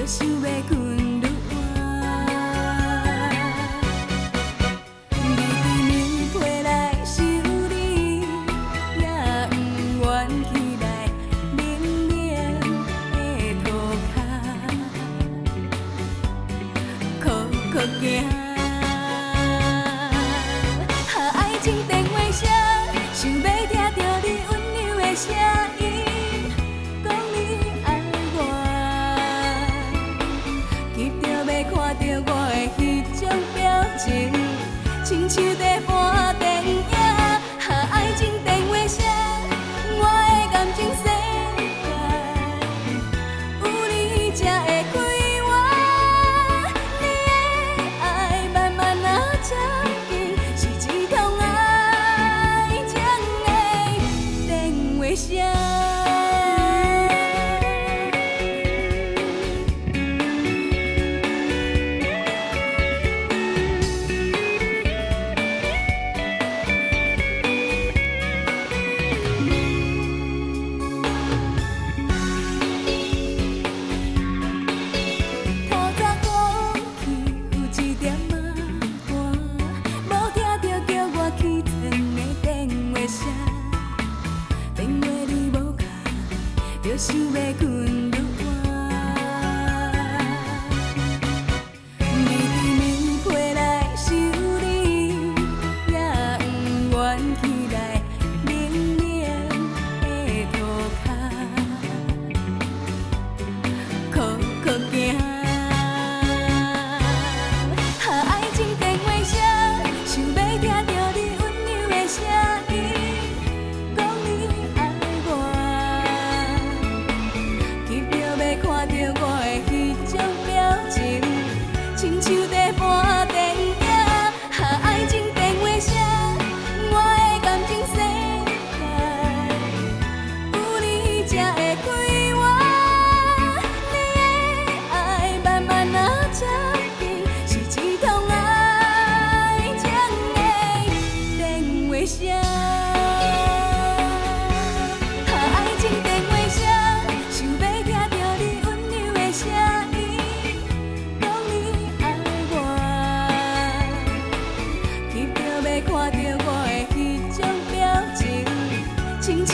着想要困愈晚。你对面批来想你，也不愿起来冷冷的涂骹，苦苦行。爱情电话声，想要听到你温柔的声音，讲你爱我，急着要看到我的迄种表情，亲像在看电影。爱情电话声，我的感情世界有你才会快活，你的爱慢慢啊接近，是一通爱情的电话声。透早过去有一点仔寒，无听到叫我起床的电话声，电话你无卡，着想要困愈晚。你对面批来想你，也不愿起来冷冷的涂骹，苦苦行。爱情电话声，想要听到你温柔的声音，讲你爱我，急着要看到我的迄种表情，亲像在看电影。爱情电话声，我的感情世界有你才会快活，你的爱慢慢啊接近，是一通爱情的电话声。爱情电话声，想要听到你温柔的声音，讲你爱我，急着要看到我的迄种表情，亲像